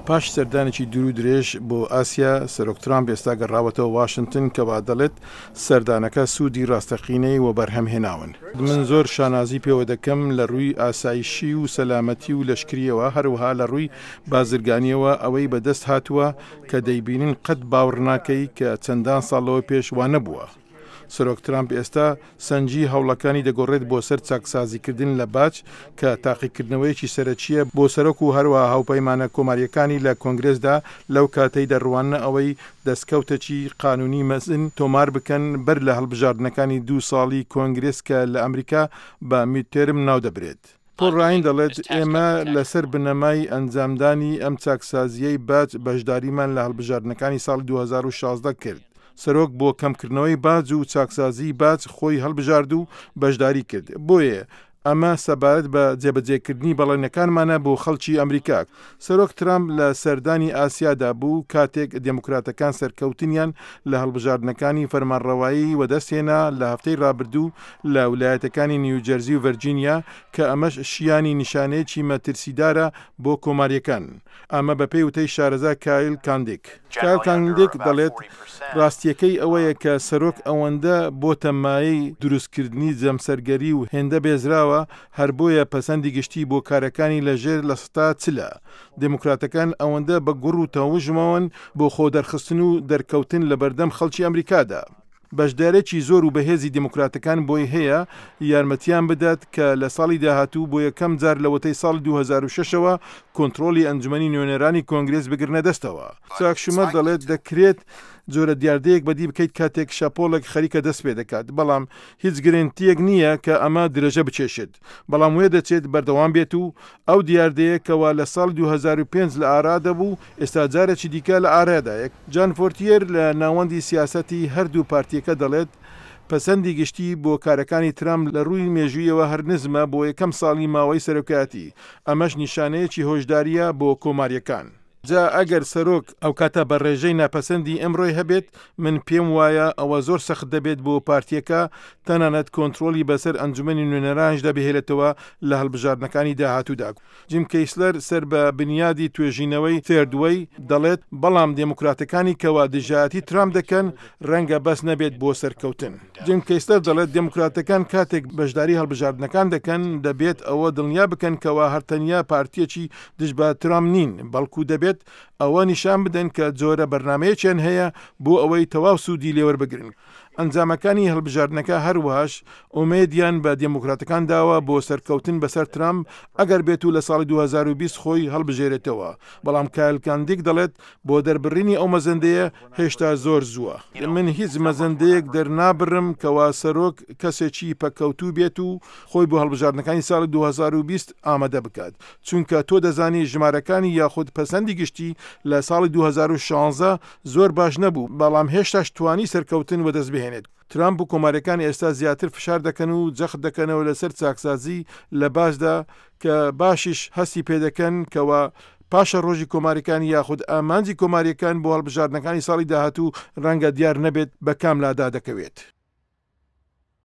پاش سەردانێکی دوور و درێژ بۆ ئاسیا سەرۆک ترامپ ئێستا گەڕاوەتەوە واشنگتن کە وا دەڵێت سەردانەکە سوودی ڕاستەقینەی و بەرهەمهێناون. من زۆر شانازی پێوە دەکەم لە ڕووی ئاسایشی و سەلامەتی و لەشکریەوە هەروەها لە ڕووی بازرگانیەوە ئەوەی بەدەست هاتووە کە دەیبینن قەت باوەڕ ناکەی کە چەندان ساڵەوە پێش وا نەبووە. سەرۆک ترامپ ئێستا سەنجی هەوڵەکانی دەگۆڕێت بۆ سەر چاکسازیکردن لە باج کە تاقیکردنەوەیەکی سەرەکیە بۆ سەرۆک و هەروە هاوپەیمانە کۆماریەکانی لە کۆنگرێسدا لەو کاتەی دەڕوانە ئەوەی دەستکەوتەکی قانونی مەزن تۆمار بکەن بەر لە هەڵبژاردنەکانی 2 ساڵی کۆنگرێس کە لە ئەمریکا بە میدتێرم ناو دەبرێت. پۆل ڕاین دەڵێت ئێمە لەسەر بنەمای ئەنجامدانی ئەم چاکسازیەی باج بەشداریمان لە هەڵبژاردنەکانی ساڵی 2016 کرد. سەرۆک بۆ کەمکردنەوەی باج و چاکسازی باج خۆی هەڵبژارد و بەشداری کرد. بۆیە ئەمە سەبارەت بە جێبەجێکردنی بەڵێنەکانمانە بۆ خەڵکی ئەمریکا. سەرۆک ترامپ لە سەردانی ئاسیادا بوو کاتێک دموکراتەکان سەرکەوتنیان لە هەڵبژاردنەکانی فەرمانڕەوایی وەدەستهێنا لە هەفتەی ڕابردوو لە ویلایەتەکانی نیوجەرسی و ڤەرجینیا کە ئەمەش شیانی نیشانەیەکی مەترسیدارە بۆ کۆماریەکان. ئەمە بە پێی وتەی شارەزا کایل کاندێک. کایل کاندێک دەڵێت ڕاستیەکەی ئەوەیە کە سەرۆک ئەوەندە بۆتە مایەی دروستکردنی جەمسەرگەری و هێندە بێزراوە هەر بۆیە پەسەندی گشتی بۆ کارەکانی لەژێر لە ستا چلە. دموکراتەکان ئەوەندە بە گوڕ و تەواژمەوەن بۆ خۆ دەرخستن و دەرکەوتن لە بەردەم خەڵکی ئەمریکادا. بەشدارێکی زۆر و بەهێزی دموکراتەکان بۆی هەیە یارمەتیان بدات کە لە ساڵی داهاتوو بۆ یەکەم جار لە وەتەی ساڵی 2006ەوە کۆنتڕۆلی ئەنجومەنی نوێنەرانی کۆنگرێس بگرنە دەستەوە. چاک شومەر دەڵێت دەکرێت جۆرە دیاردەیەک بەدی بکەیت کاتێک شاپۆڵێک خەریکە دەست پێ دەکات، بەڵام هیچ گرنگتیەک نییە کە ئەمە درێژە بچێشێت، بەڵام وێ دەچێت بەردەوام بێت و ئەو دیاردەیەکەوە لە ساڵ 2005 لە ئارادا بوو ئێستا جارێکی دیکە لە ئارادایەک. جان فۆرتیەر لە ناوەندی سیاسەتی هەردوو پارتیەکە دەڵێت پەسەندی گشتی بۆ کارەکانی ترامپ لە ڕووی مێژوویەوە هەر نزمە بۆ یەکەم ساڵی ماوەی سەرۆکایەتی. ئەمەش نیشانەیەکی هۆشداریە بۆ کۆماریەکان. جا ئەگەر سەرۆک ئەو کاتە بە ڕێژەی ناپەسەندی ئەمڕۆی هەبێت من پێم وایە ئەوە زۆر سەخت دەبێت بۆ پارتیەکە تەنانەت کۆنتڕۆلی بەسەر ئەنجومەنی نوێنەرانش دەبهێنێتەوە لە هەڵبژاردنەکانی داهاتوودا. جیم کەیسلەر سەر بە بنیادی توێژینەوەی تێردوەی دەڵێت بەڵام دموکراتەکانی کەوا دژایەتی ترامپ دەکەن ڕەنگە بەس نەبێت بۆ سەرکەوتن. جیم کەیسلەر دەڵێت دموکراتەکان کاتێک بەشداری هەڵبژاردنەکان دەکەن دەبێت ئەوە دڵنیا بکەن کەوا هەرتەنیا پارتیەکی دژ بە ترامپ نین، بەڵکو دەبێت ئەوە نیشان بدەن کە جۆرە بەرنمەیەکیان هەیە بۆ ئەوەی تەواو سوودی لێوەربگرن. ئەنجامەکانی هەڵبژاردنەکە هەروەهاش ئومێدیان بە دموکراتەکان داوە بۆ سەرکەوتن بەسەر ترامپ ئەگەر بێت و لە ساڵی 2020 خۆی هەڵبژێرێتەوە، بەڵام کایل کاندێک دەڵێت بۆ دەربڕینی ئەو مەزەندەیە هێشتا زۆر زووە. من هیچ مەزەندەیەک دەرنابڕم کەوا سەرۆک کەسێکی پەکەوتوو بێت و خۆی بۆ هەڵبژاردنەکانی ساڵی 2020 ئامادە بکات، چونکە تۆ دەزانی ژمارەکانی یاخود پەسەندی گشتی لە ساڵی 2016 زۆر باش نەبوو، بەڵام هێشتاش توانی سەرکەوتن و دەست بهێنێت. ترامپ و کۆماریەکان ئێستا زیاتر فشار دەکەن و جەخت دەکەنەوە لەسەر چاکسازی لە باشدا کە باشیش هەستی پێدەکەن کەوا پاشە ڕۆژی کۆماریەکان یاخود ئامانجی کۆماریەکان بۆ هەڵبژاردنەکانی ساڵی داهاتوو ڕەنگە دیار نەبێت بە کام لادا دەکەوێت.